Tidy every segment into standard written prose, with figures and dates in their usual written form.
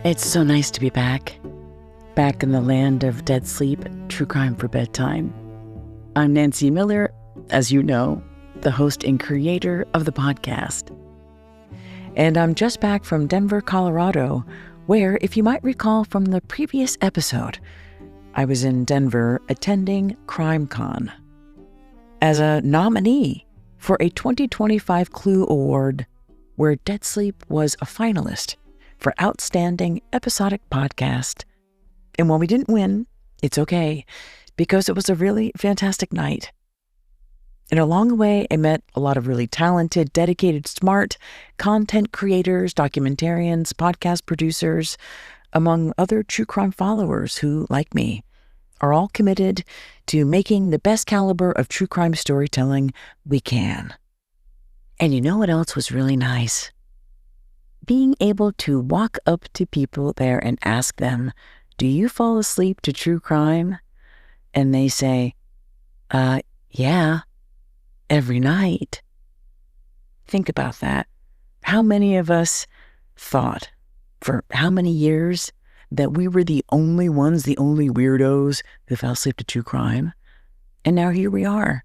It's so nice to be back. Back in the land of dead sleep, true crime for bedtime. I'm Nancy Miller, as you know, the host and creator of the podcast. And I'm just back from Denver, Colorado, where, if you might recall from the previous episode, I was in Denver attending CrimeCon as a nominee for a 2025 Clue Award, where Dead Sleep was a finalist for Outstanding Episodic Podcast. And while we didn't win, it's okay, because it was a really fantastic night. And along the way, I met a lot of really talented, dedicated, smart content creators, documentarians, podcast producers, among other true crime followers who, like me, are all committed to making the best caliber of true crime storytelling we can. And you know what else was really nice? Being able to walk up to people there and ask them, do you fall asleep to true crime? And they say, yeah, every night. Think about that. How many of us thought for how many years that we were the only ones, the only weirdos who fell asleep to true crime? And now here we are,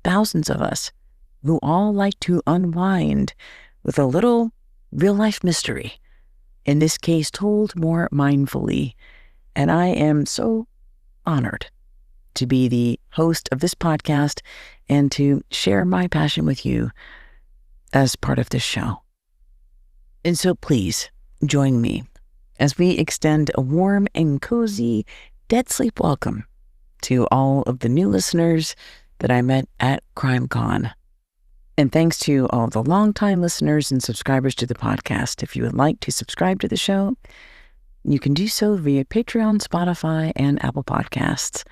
thousands of us, who all like to unwind with a little real-life mystery, in this case told more mindfully. And I am so honored to be the host of this podcast and to share my passion with you as part of this show. And so please join me as we extend a warm and cozy Dead Sleep welcome to all of the new listeners that I met at CrimeCon. And thanks to all the longtime listeners and subscribers to the podcast. If you would like to subscribe to the show, you can do so via Patreon, Spotify, and Apple Podcasts.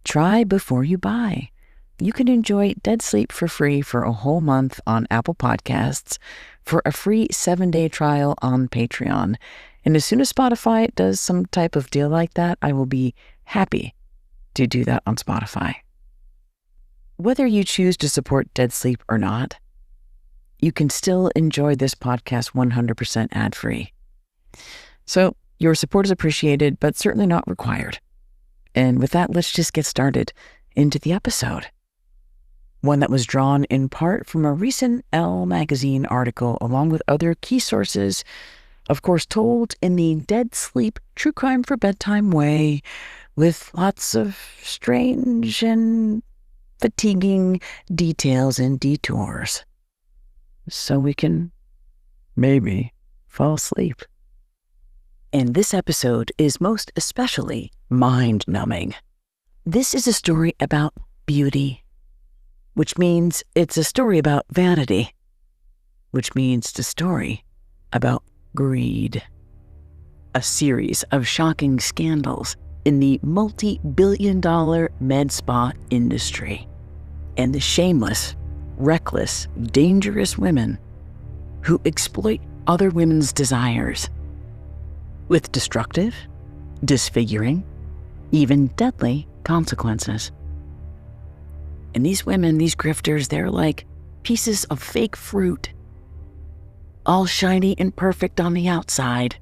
Try before you buy. You can enjoy Dead Sleep for free for a whole month on Apple Podcasts, for a free 7-day trial on Patreon. And as soon as Spotify does some type of deal like that, I will be happy to do that on Spotify. Whether you choose to support Dead Sleep or not, you can still enjoy this podcast 100% ad-free. So your support is appreciated, but certainly not required. And with that, let's just get started into the episode. One that was drawn in part from a recent Elle magazine article, along with other key sources, of course, told in the Dead Sleep true crime for bedtime way, with lots of strange and fatiguing details and detours, so we can maybe fall asleep. And this episode is most especially mind-numbing. This is a story about beauty, which means it's a story about vanity, which means it's a story about greed. A series of shocking scandals in the multi-billion-dollar med spa industry, and the shameless, reckless, dangerous women who exploit other women's desires with destructive, disfiguring, even deadly consequences. And these women, these grifters, they're like pieces of fake fruit, all shiny and perfect on the outside,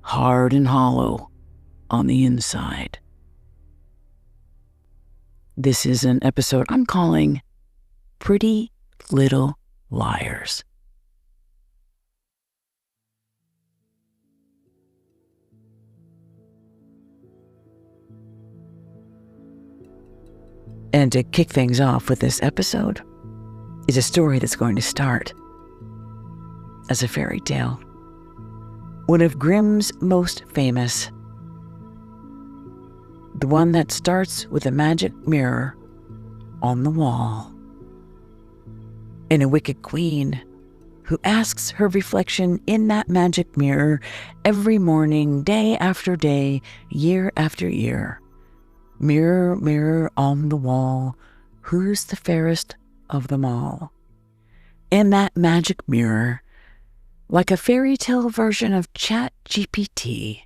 hard and hollow on the inside. This is an episode I'm calling Pretty Little Liars. And to kick things off with this episode is a story that's going to start as a fairy tale. One of Grimm's most famous. The one that starts with a magic mirror on the wall, and a wicked queen who asks her reflection in that magic mirror every morning, day after day, year after year. Mirror, mirror on the wall, who's the fairest of them all? And that magic mirror, like a fairy tale version of ChatGPT,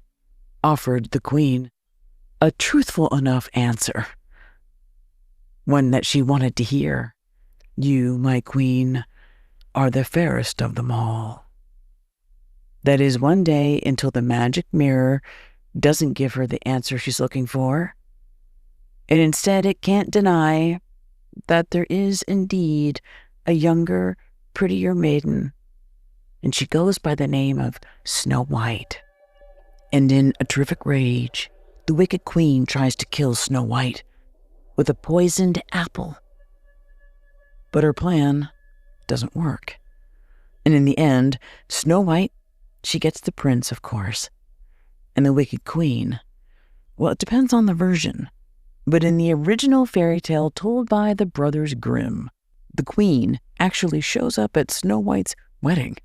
offered the queen a truthful enough answer, one that she wanted to hear. You, my queen, are the fairest of them all. That is, one day until the magic mirror doesn't give her the answer she's looking for. And instead, it can't deny that there is indeed a younger, prettier maiden, and she goes by the name of Snow White. And in a terrific rage, the wicked queen tries to kill Snow White with a poisoned apple. But her plan doesn't work. And in the end, Snow White, she gets the prince, of course. And the wicked queen, well, it depends on the version. But in the original fairy tale told by the Brothers Grimm, the queen actually shows up at Snow White's wedding.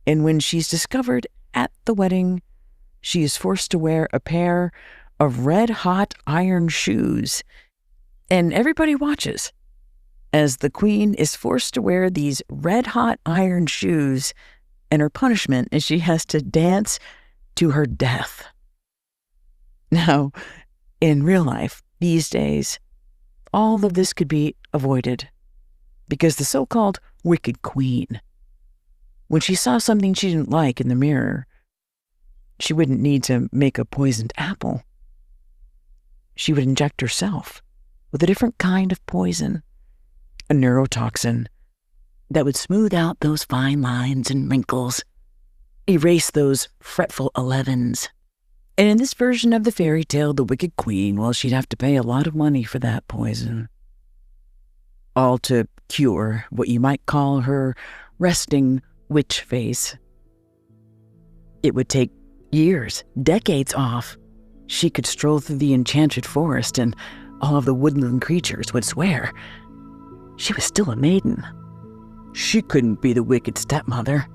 And when she's discovered at the wedding, she is forced to wear a pair of red-hot iron shoes. And everybody watches as the queen is forced to wear these red-hot iron shoes, and her punishment is she has to dance to her death. Now, in real life, these days, all of this could be avoided because the so-called wicked queen, when she saw something she didn't like in the mirror, she wouldn't need to make a poisoned apple. She would inject herself with a different kind of poison, a neurotoxin that would smooth out those fine lines and wrinkles, erase those fretful 11s. And in this version of the fairy tale, the wicked queen, well, she'd have to pay a lot of money for that poison. All to cure what you might call her resting witch face. It would take years, decades off. She could stroll through the enchanted forest and all of the woodland creatures would swear she was still a maiden. She couldn't be the wicked stepmother.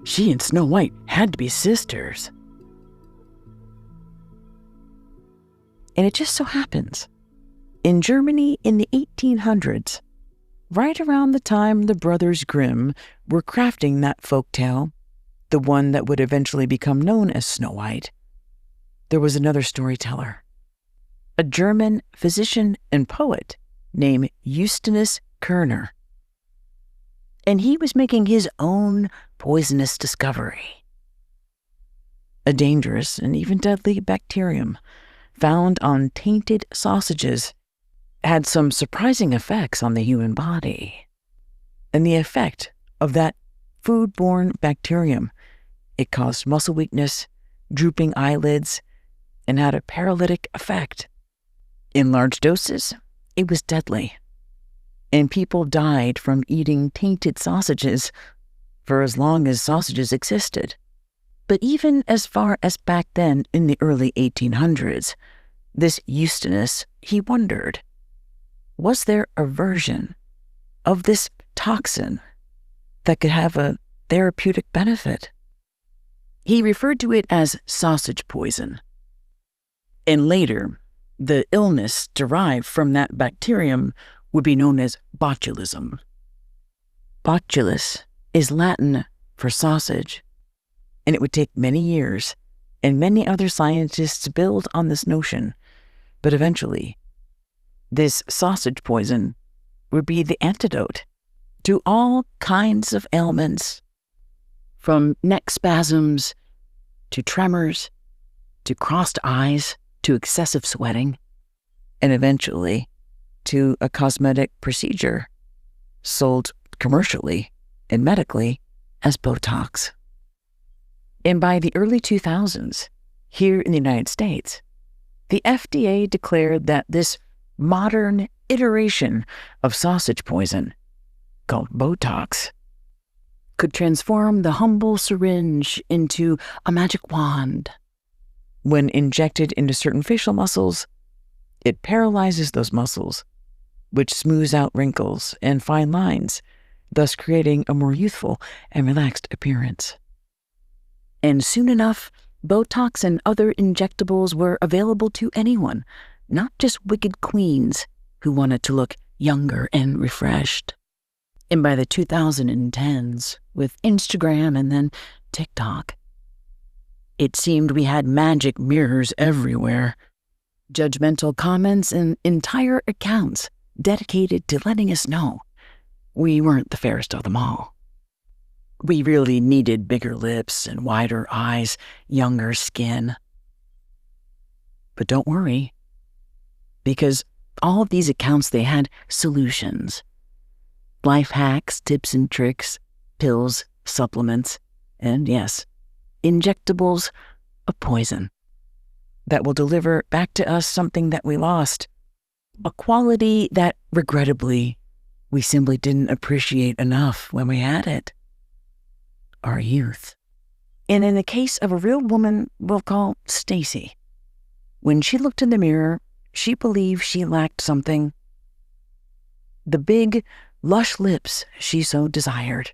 She and Snow White had to be sisters. And it just so happens, in Germany in the 1800s, right around the time the Brothers Grimm were crafting that folktale, the one that would eventually become known as Snow White, there was another storyteller, a German physician and poet named Justinus Kerner. And he was making his own poisonous discovery. A dangerous and even deadly bacterium found on tainted sausages had some surprising effects on the human body. And the effect of that foodborne bacterium, it caused muscle weakness, drooping eyelids, and had a paralytic effect. In large doses, it was deadly. And people died from eating tainted sausages for as long as sausages existed. But even as far as back then in the early 1800s, this Justinus, he wondered, was there a version of this toxin that could have a therapeutic benefit? He referred to it as sausage poison. And later, the illness derived from that bacterium would be known as botulism. Botulus is Latin for sausage, and it would take many years and many other scientists to build on this notion, but eventually, this sausage poison would be the antidote to all kinds of ailments, from neck spasms to tremors to crossed eyes to excessive sweating, and eventually to a cosmetic procedure sold commercially and medically as Botox. And by the early 2000s, here in the United States, the FDA declared that this modern iteration of sausage poison, called Botox, could transform the humble syringe into a magic wand. When injected into certain facial muscles, it paralyzes those muscles, which smooths out wrinkles and fine lines, thus creating a more youthful and relaxed appearance. And soon enough, Botox and other injectables were available to anyone, not just wicked queens who wanted to look younger and refreshed. And by the 2010s, with Instagram and then TikTok, it seemed we had magic mirrors everywhere, judgmental comments and entire accounts dedicated to letting us know we weren't the fairest of them all. We really needed bigger lips and wider eyes, younger skin. But don't worry, because all of these accounts, they had solutions. Life hacks, tips and tricks, pills, supplements, and yes, injectables of poison that will deliver back to us something that we lost, a quality that, regrettably, we simply didn't appreciate enough when we had it: our youth. And in the case of a real woman we'll call Stacy, when she looked in the mirror, she believed she lacked something: the big, lush lips she so desired.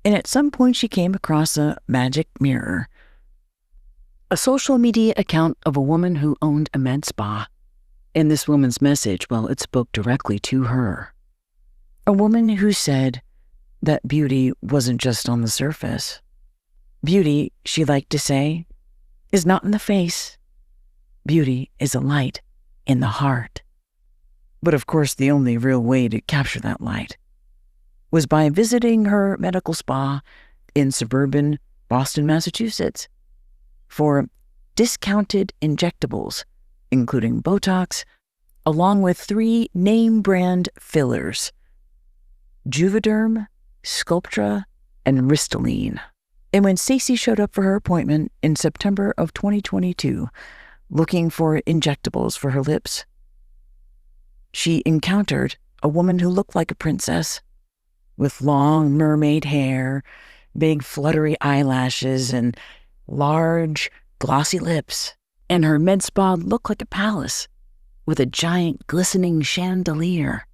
And at some point she came across a magic mirror, a social media account of a woman who owned a med spa. And this woman's message, well, it spoke directly to her. A woman who said that beauty wasn't just on the surface. Beauty, she liked to say, is not in the face. Beauty is a light in the heart. But of course, the only real way to capture that light was by visiting her medical spa in suburban Boston, Massachusetts, for discounted injectables, including Botox, along with 3 name-brand fillers: Juvederm, Sculptra, and Ristylane. And when Stacy showed up for her appointment in September of 2022, looking for injectables for her lips, she encountered a woman who looked like a princess, with long mermaid hair, big fluttery eyelashes, and large, glossy lips. And her med spa looked like a palace, with a giant glistening chandelier.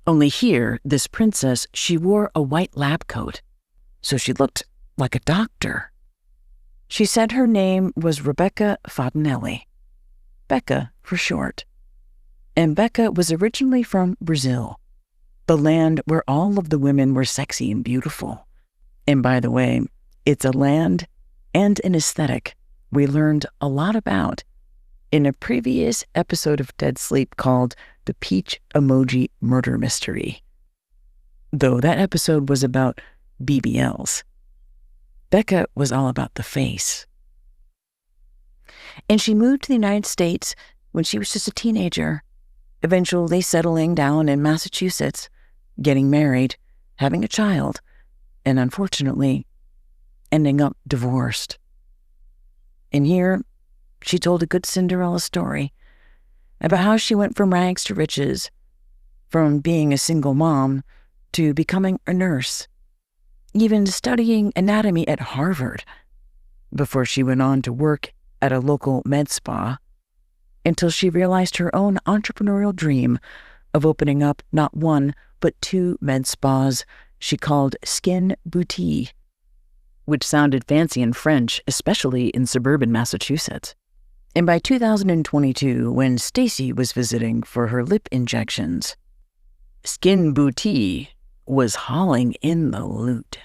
Only here, this princess, she wore a white lab coat, so she looked like a doctor. She said her name was Rebecca Fontanelli, Becca for short. And Becca was originally from Brazil, the land where all of the women were sexy and beautiful. And by the way, it's a land and an aesthetic we learned a lot about in a previous episode of Dead Sleep called The Peach Emoji Murder Mystery. Though that episode was about BBLs, Becca was all about the face. And she moved to the United States when she was just a teenager, eventually settling down in Massachusetts, getting married, having a child, and unfortunately, ending up divorced. And here, she told a good Cinderella story about how she went from rags to riches, from being a single mom to becoming a nurse, even studying anatomy at Harvard, before she went on to work at a local med spa, until she realized her own entrepreneurial dream of opening up not 1, but 2 med spas she called Skin Boutique, which sounded fancy in French, especially in suburban Massachusetts. And by 2022, when Stacy was visiting for her lip injections, Skin Boutique was hauling in the loot.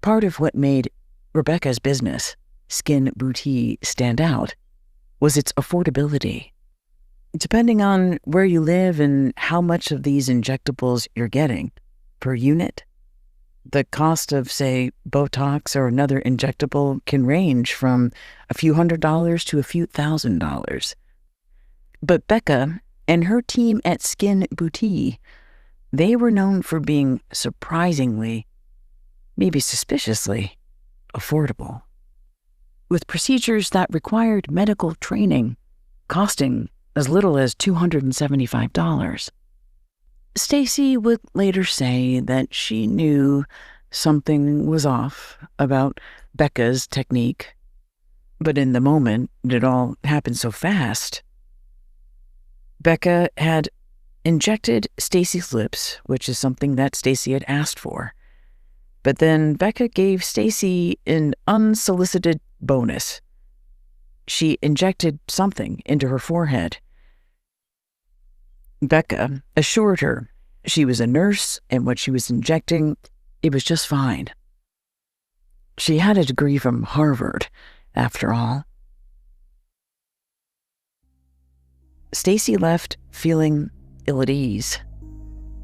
Part of what made Rebecca's business, Skin Boutique, stand out was its affordability. Depending on where you live and how much of these injectables you're getting per unit, the cost of, say, Botox or another injectable can range from a few $100s to a few $1,000s. But Becca and her team at Skin Boutique, they were known for being surprisingly, maybe suspiciously, affordable, with procedures that required medical training costing as little as $275. Stacy would later say that she knew something was off about Becca's technique, but in the moment, it all happened so fast. Becca had injected Stacy's lips, which is something that Stacy had asked for. But then Becca gave Stacy an unsolicited bonus. She injected something into her forehead. Becca assured her she was a nurse and what she was injecting, it was just fine. She had a degree from Harvard, after all. Stacy left feeling ill at ease,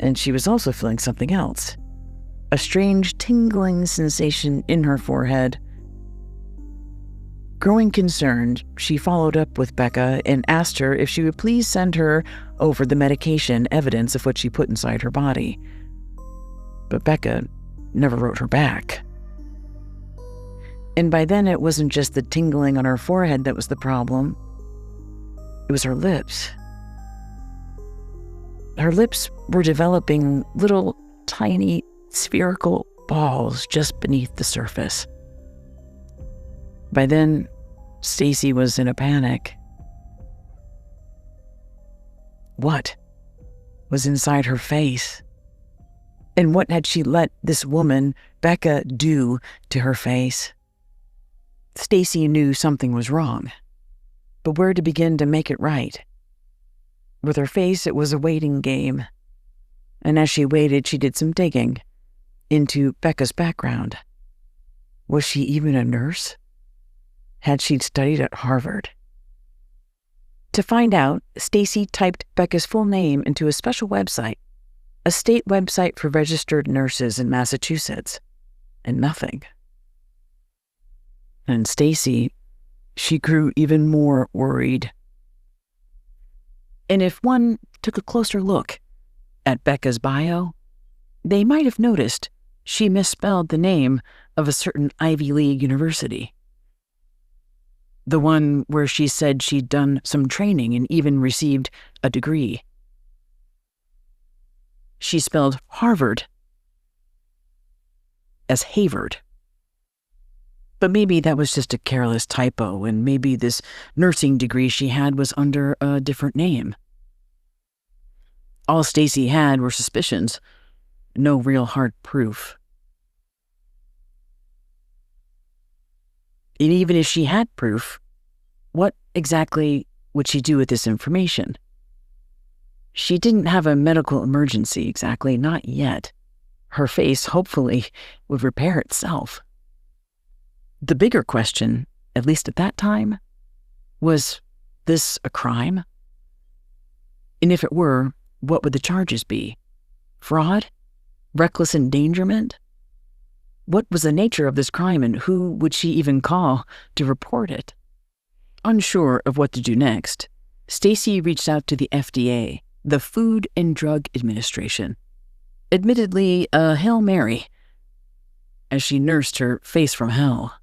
and she was also feeling something else, a strange tingling sensation in her forehead. Growing concerned, she followed up with Becca and asked her if she would please send her over the medication evidence of what she put inside her body. But Becca never wrote her back. And by then, it wasn't just the tingling on her forehead that was the problem. It was her lips. Her lips were developing little tiny spherical balls just beneath the surface. By then, Stacy was in a panic. What was inside her face? And what had she let this woman, Becca, do to her face? Stacy knew something was wrong, but where to begin to make it right? With her face, it was a waiting game. And as she waited, she did some digging into Becca's background. Was she even a nurse? Had she studied at Harvard? To find out, Stacy typed Becca's full name into a special website, a state website for registered nurses in Massachusetts, and nothing. And Stacy, she grew even more worried. And if one took a closer look at Becca's bio, they might have noticed she misspelled the name of a certain Ivy League university. The one where she said she'd done some training and even received a degree. She spelled Harvard as Havard. But maybe that was just a careless typo, and maybe this nursing degree she had was under a different name. All Stacy had were suspicions, no real hard proof. And even if she had proof, what exactly would she do with this information? She didn't have a medical emergency exactly, not yet. Her face, hopefully, would repair itself. The bigger question, at least at that time, was this a crime? And if it were, what would the charges be? Fraud? Reckless endangerment? What was the nature of this crime, and who would she even call to report it? Unsure of what to do next, Stacy reached out to the FDA, the Food and Drug Administration. Admittedly, a Hail Mary, as she nursed her face from hell.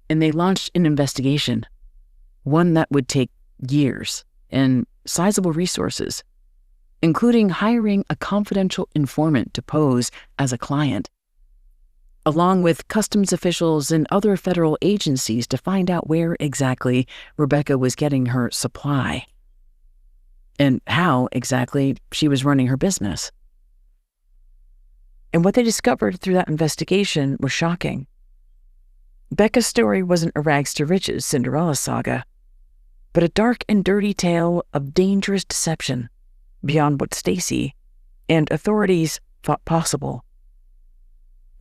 And they launched an investigation, one that would take years and sizable resources, including hiring a confidential informant to pose as a client, along with customs officials and other federal agencies to find out where exactly Rebecca was getting her supply and how exactly she was running her business. And what they discovered through that investigation was shocking. Becca's story wasn't a rags to riches Cinderella saga, but a dark and dirty tale of dangerous deception beyond what Stacy and authorities thought possible.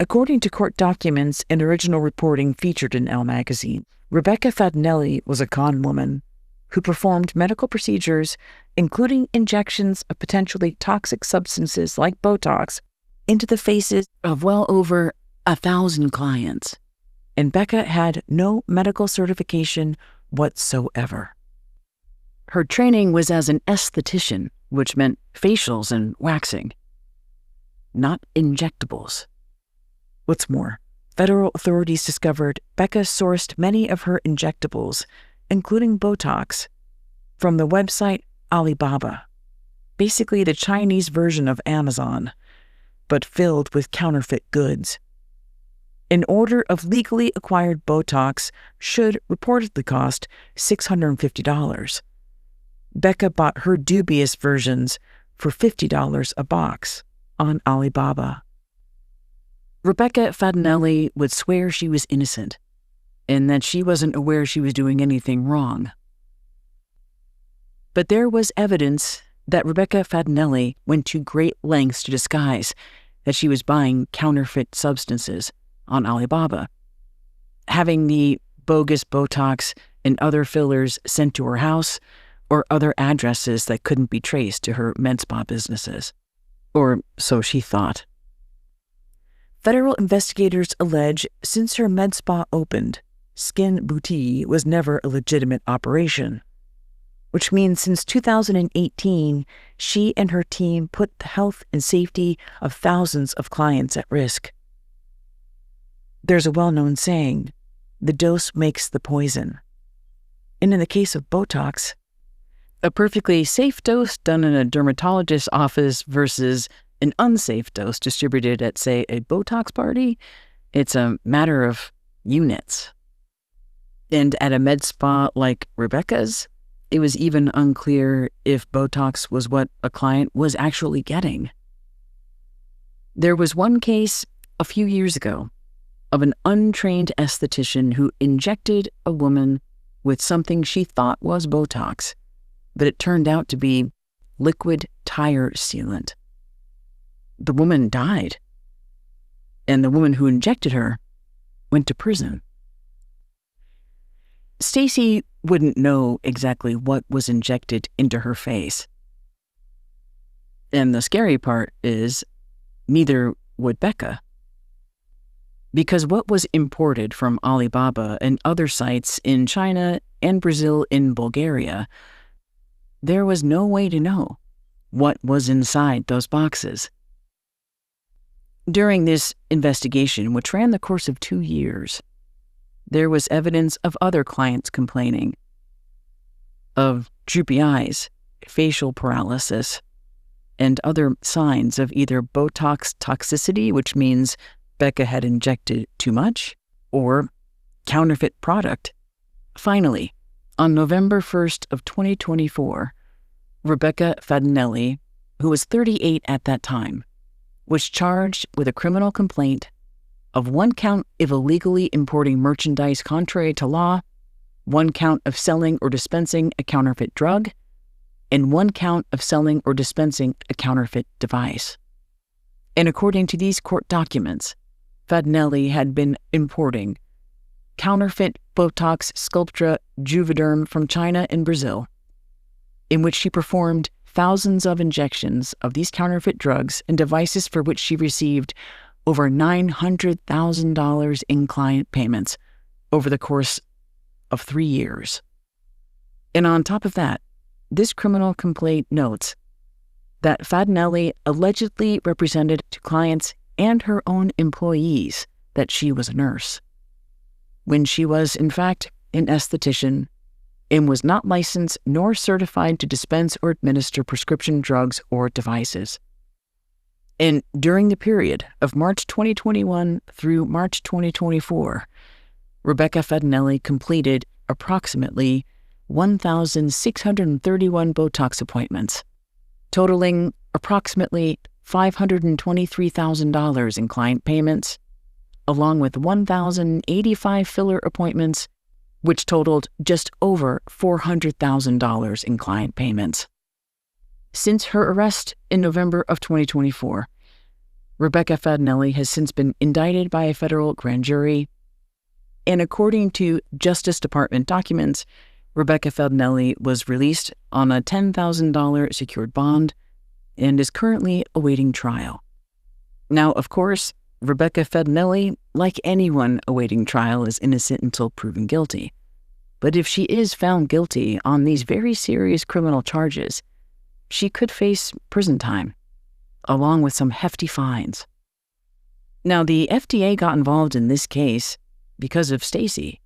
According to court documents and original reporting featured in Elle magazine, Rebecca Fatinelli was a con woman who performed medical procedures, including injections of potentially toxic substances like Botox, into the faces of well over 1,000 clients. And Becca had no medical certification whatsoever. Her training was as an esthetician, which meant facials and waxing, not injectables. What's more, federal authorities discovered Becca sourced many of her injectables, including Botox, from the website Alibaba, basically the Chinese version of Amazon, but filled with counterfeit goods. An order of legally acquired Botox should reportedly cost $650. Becca bought her dubious versions for $50 a box on Alibaba. Rebecca Fatinelli would swear she was innocent and that she wasn't aware she was doing anything wrong. But there was evidence that Rebecca Fatinelli went to great lengths to disguise that she was buying counterfeit substances on Alibaba, having the bogus Botox and other fillers sent to her house or other addresses that couldn't be traced to her med spa businesses. Or so she thought. Federal investigators allege since her med spa opened, Skin Boutique was never a legitimate operation, which means since 2018, she and her team put the health and safety of thousands of clients at risk. There's a well-known saying, the dose makes the poison. And in the case of Botox, a perfectly safe dose done in a dermatologist's office versus an unsafe dose distributed at, say, a Botox party, it's a matter of units. And at a med spa like Rebecca's, it was even unclear if Botox was what a client was actually getting. There was one case a few years ago of an untrained esthetician who injected a woman with something she thought was Botox, but it turned out to be liquid tire sealant. The woman died, and the woman who injected her went to prison. Stacy wouldn't know exactly what was injected into her face. And the scary part is, neither would Becca. Because what was imported from Alibaba and other sites in China and Brazil and Bulgaria, there was no way to know what was inside those boxes. During this investigation, which ran the course of 2 years, there was evidence of other clients complaining of droopy eyes, facial paralysis, and other signs of either Botox toxicity, which means Becca had injected too much, or counterfeit product. Finally, on November 1st of 2024, Rebecca Fadinelli, who was 38 at that time, was charged with a criminal complaint of 1 count of illegally importing merchandise contrary to law, 1 count of selling or dispensing a counterfeit drug, and 1 count of selling or dispensing a counterfeit device. And according to these court documents, Fadinelli had been importing counterfeit Botox Sculptra Juvederm from China and Brazil, in which she performed thousands of injections of these counterfeit drugs and devices for which she received over $900,000 in client payments over the course of 3 years. And on top of that, this criminal complaint notes that Fadinelli allegedly represented to clients and her own employees that she was a nurse, when she was, in fact, an esthetician and was not licensed nor certified to dispense or administer prescription drugs or devices. And during the period of March 2021 through March 2024, Rebecca Fadinelli completed approximately 1,631 Botox appointments, totaling approximately $523,000 in client payments, along with 1,085 filler appointments, which totaled just over $400,000 in client payments. Since her arrest in November of 2024, Rebecca Fadinelli has since been indicted by a federal grand jury, and according to Justice Department documents, Rebecca Fadinelli was released on a $10,000 secured bond and is currently awaiting trial. Now, of course, Rebecca Fadinelli, like anyone awaiting trial, is innocent until proven guilty. But if she is found guilty on these very serious criminal charges, she could face prison time, along with some hefty fines. Now, the FDA got involved in this case because of Stacy,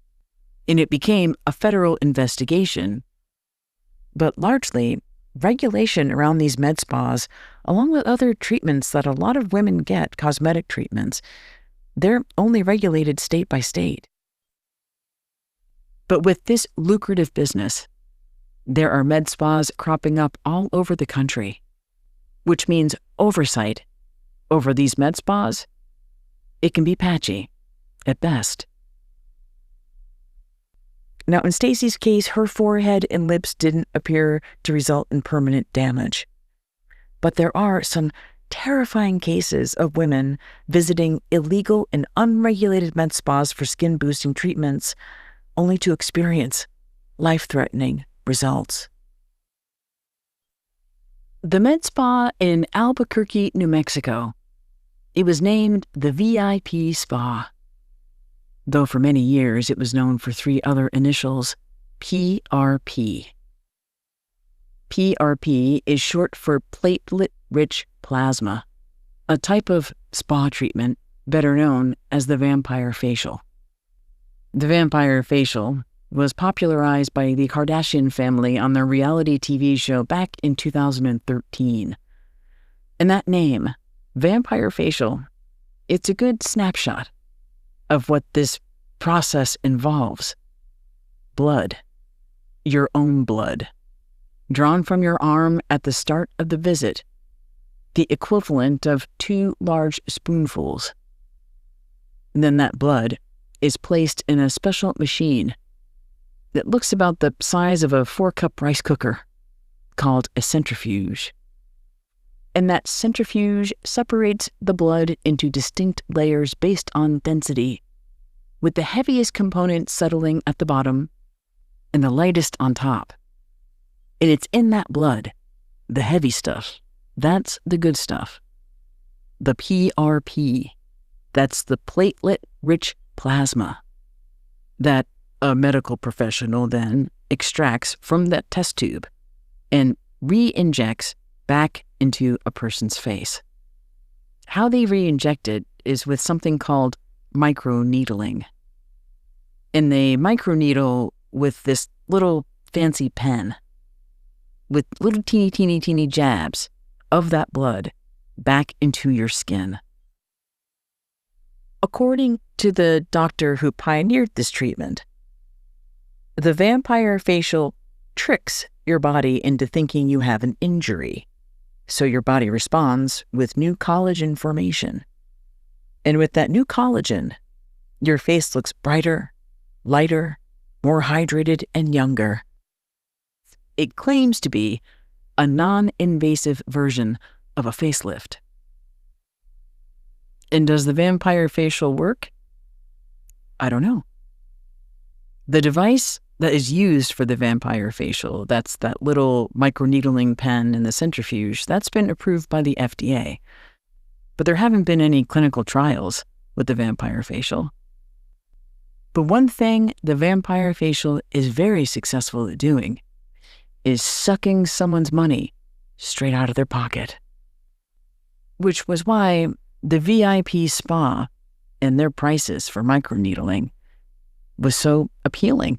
and it became a federal investigation. But largely, regulation around these med spas, along with other treatments that a lot of women get, cosmetic treatments, they're only regulated state by state. But with this lucrative business, there are med spas cropping up all over the country, which means oversight over these med spas, it can be patchy at best. Now, in Stacy's case, her forehead and lips didn't appear to result in permanent damage. But there are some terrifying cases of women visiting illegal and unregulated med spas for skin-boosting treatments, only to experience life-threatening results. The med spa in Albuquerque, New Mexico, It was named the VIP Spa, though for many years it was known for three other initials, PRP. PRP is short for platelet-rich plasma, a type of spa treatment better known as the vampire facial. The vampire facial was popularized by the Kardashian family on their reality TV show back in 2013. And that name, vampire facial, it's a good snapshot of what this process involves. Blood, your own blood, drawn from your arm at the start of the visit, the equivalent of 2 large spoonfuls. And then that blood is placed in a special machine that looks about the size of a 4-cup rice cooker, called a centrifuge. And that centrifuge separates the blood into distinct layers based on density, with the heaviest component settling at the bottom and the lightest on top. And it's in that blood, the heavy stuff, that's the good stuff. The PRP, that's the platelet-rich plasma, that a medical professional then extracts from that test tube and re-injects back into a person's face. How they re-inject it is with something called microneedling. And they microneedle with this little fancy pen with little teeny jabs of that blood back into your skin. According to the doctor who pioneered this treatment, the vampire facial tricks your body into thinking you have an injury, so your body responds with new collagen formation. And with that new collagen, your face looks brighter, lighter, more hydrated, and younger. It claims to be a non-invasive version of a facelift. And does the vampire facial work? I don't know. The device that is used for the vampire facial, that's that little microneedling pen in the centrifuge, that's been approved by the FDA. But there haven't been any clinical trials with the vampire facial. But one thing the vampire facial is very successful at doing is sucking someone's money straight out of their pocket. Which was why the VIP spa and their prices for microneedling was so appealing.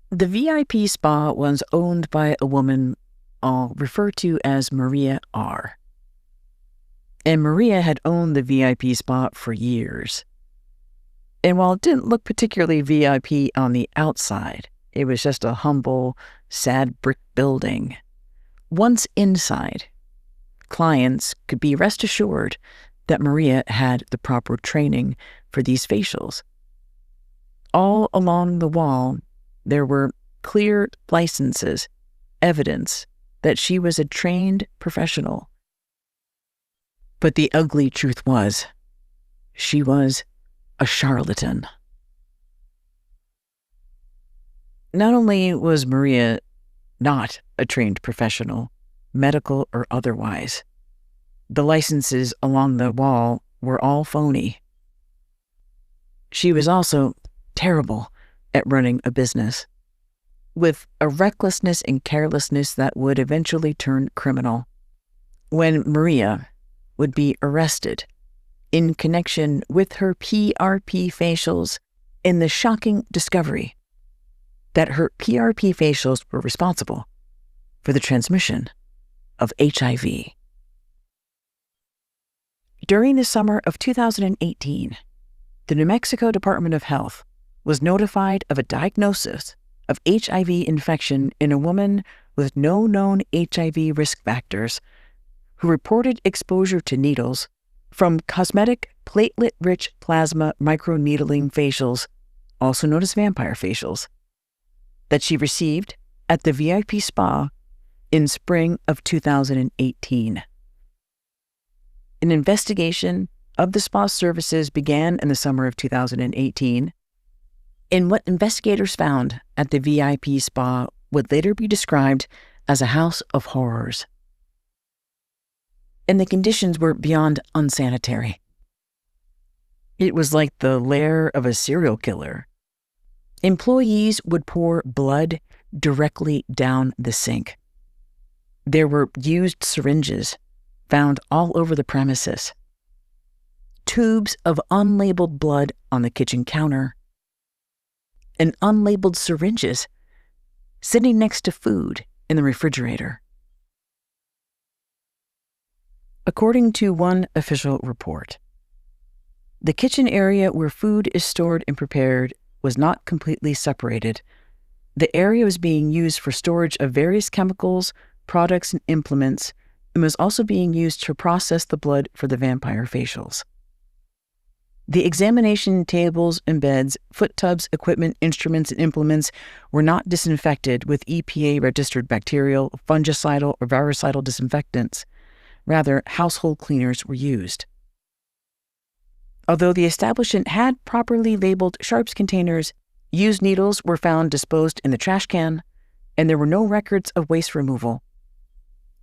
The VIP spa was owned by a woman I'll refer to as Maria R. And Maria had owned the VIP spa for years. And while it didn't look particularly VIP on the outside, it was just a humble, sad brick building. Once inside, clients could be rest assured that Maria had the proper training for these facials. All along the wall, there were clear licenses, evidence that she was a trained professional. But the ugly truth was, she was a charlatan. Not only was Maria not a trained professional, medical or otherwise, the licenses along the wall were all phony. She was also terrible at running a business, with a recklessness and carelessness that would eventually turn criminal. When Maria would be arrested in connection with her PRP facials in the shocking discovery that her PRP facials were responsible for the transmission of HIV. During the summer of 2018, the New Mexico Department of Health was notified of a diagnosis of HIV infection in a woman with no known HIV risk factors who reported exposure to needles from cosmetic platelet-rich plasma microneedling facials, also known as vampire facials, that she received at the VIP spa in spring of 2018. An investigation of the spa services began in the summer of 2018, and what investigators found at the VIP spa would later be described as a house of horrors. and the conditions were beyond unsanitary. It was like the lair of a serial killer. Employees would pour blood directly down the sink. There were used syringes found all over the premises, tubes of unlabeled blood on the kitchen counter, and unlabeled syringes sitting next to food in the refrigerator. According to one official report, the kitchen area where food is stored and prepared was not completely separated. The area was being used for storage of various chemicals, products, and implements, and was also being used to process the blood for the vampire facials. The examination tables and beds, foot tubs, equipment, instruments, and implements were not disinfected with EPA-registered bacterial, fungicidal, or virucidal disinfectants. Rather, household cleaners were used. Although the establishment had properly labeled sharps containers, used needles were found disposed in the trash can, and there were no records of waste removal.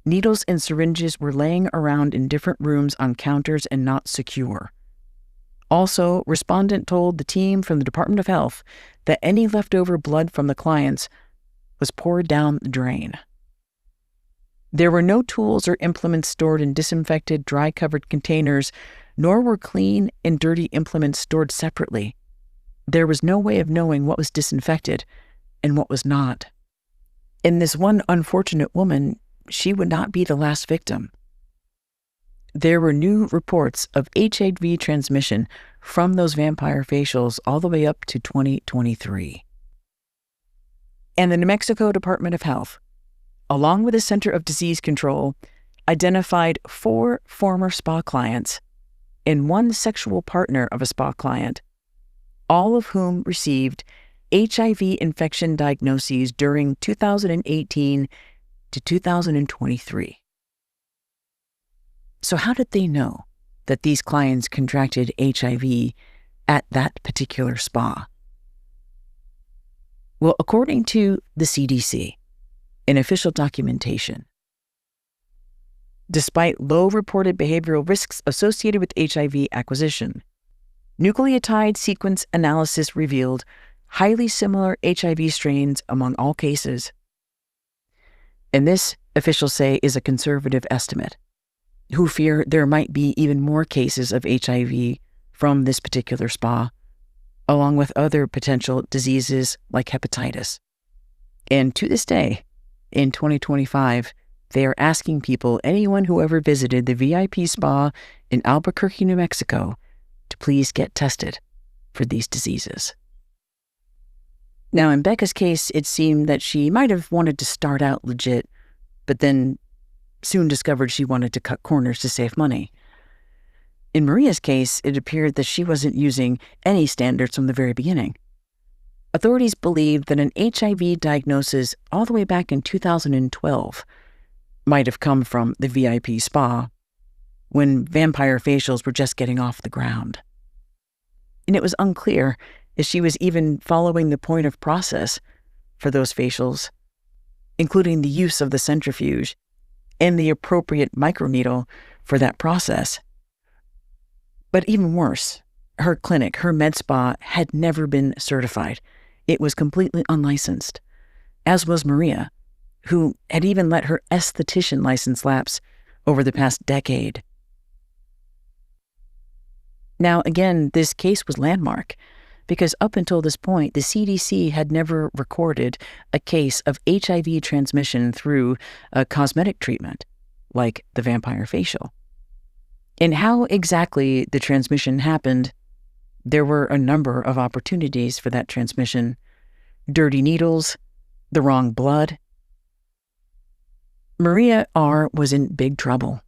Needles and syringes were laying around in different rooms on counters and not secure. Also, respondent told the team from the Department of Health that any leftover blood from the clients was poured down the drain. There were no tools or implements stored in disinfected, dry-covered containers, nor were clean and dirty implements stored separately. There was no way of knowing what was disinfected and what was not. And this one unfortunate woman, she would not be the last victim. There were new reports of HIV transmission from those vampire facials all the way up to 2023. And the New Mexico Department of Health, along with the Center of Disease Control, identified 4 former spa clients and 1 sexual partner of a spa client, all of whom received HIV infection diagnoses during 2018 to 2023. So how did they know that these clients contracted HIV at that particular spa? Well, according to the CDC, in official documentation, despite low reported behavioral risks associated with HIV acquisition, nucleotide sequence analysis revealed highly similar HIV strains among all cases. And this, officials say, is a conservative estimate, who fear there might be even more cases of HIV from this particular spa, along with other potential diseases like hepatitis. And to this day, in 2025, they are asking people, anyone who ever visited the VIP spa in Albuquerque, New Mexico, to please get tested for these diseases. Now, in Becca's case, it seemed that she might have wanted to start out legit, but then soon discovered she wanted to cut corners to save money. In Maria's case, it appeared that she wasn't using any standards from the very beginning. Authorities believe that an HIV diagnosis all the way back in 2012 might have come from the VIP spa when vampire facials were just getting off the ground. And it was unclear if she was even following the point of process for those facials, including the use of the centrifuge and the appropriate microneedle for that process. But even worse, her clinic, her med spa, had never been certified. It was completely unlicensed, as was Maria, who had even let her esthetician license lapse over the past decade. Now, again, this case was landmark because up until this point, the CDC had never recorded a case of HIV transmission through a cosmetic treatment, like the vampire facial. And how exactly the transmission happened, there were a number of opportunities for that transmission. Dirty needles, the wrong blood. Maria R. was in big trouble.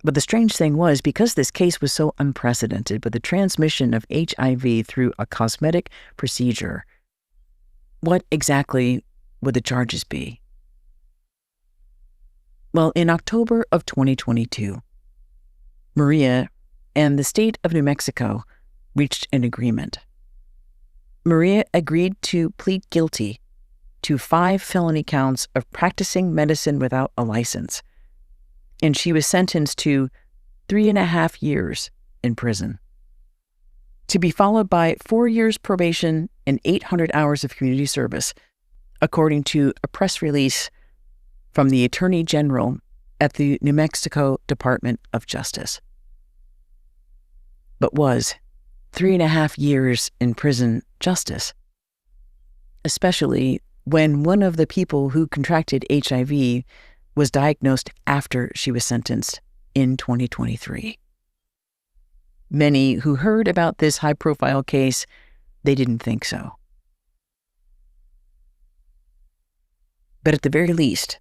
But the strange thing was, because this case was so unprecedented with the transmission of HIV through a cosmetic procedure, what exactly would the charges be? Well, in October of 2022, Maria and the state of New Mexico reached an agreement. Maria agreed to plead guilty to 5 felony counts of practicing medicine without a license and she was sentenced to 3.5 years in prison, to be followed by 4 years probation and 800 hours of community service, according to a press release from the Attorney General at the New Mexico Department of Justice. But was 3.5 years in prison justice? Especially when one of the people who contracted HIV was diagnosed after she was sentenced in 2023. Many who heard about this high-profile case, they didn't think so. But at the very least,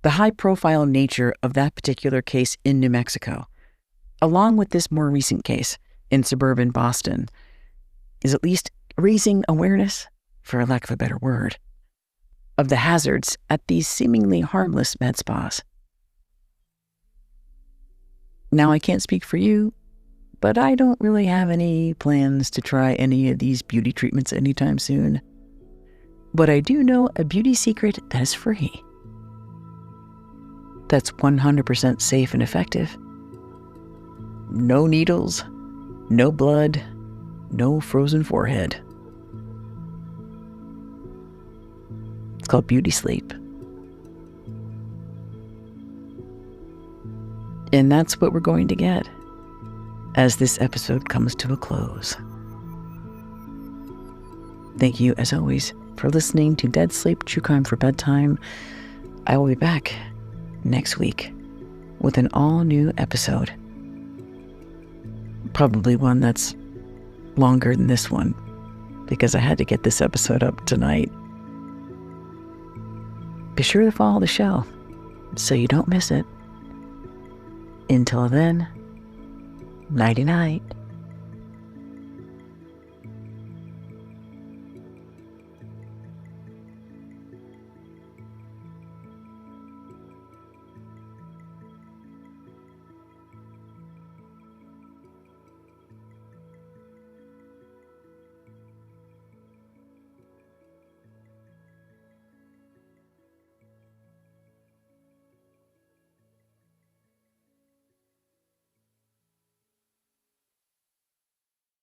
the high-profile nature of that particular case in New Mexico, along with this more recent case in suburban Boston, is at least raising awareness, for lack of a better word, of the hazards at these seemingly harmless med spas. Now, I can't speak for you, but I don't really have any plans to try any of these beauty treatments anytime soon. But I do know a beauty secret that is free, that's 100% safe and effective. No needles, no blood, no frozen forehead. It's called beauty sleep. And that's what we're going to get as this episode comes to a close. Thank you, as always, for listening to Dead Sleep True Crime for Bedtime. I will be back next week with an all-new episode. Probably one that's longer than this one, because I had to get this episode up tonight. Be sure to follow the show so you don't miss it. Until then, nighty-night.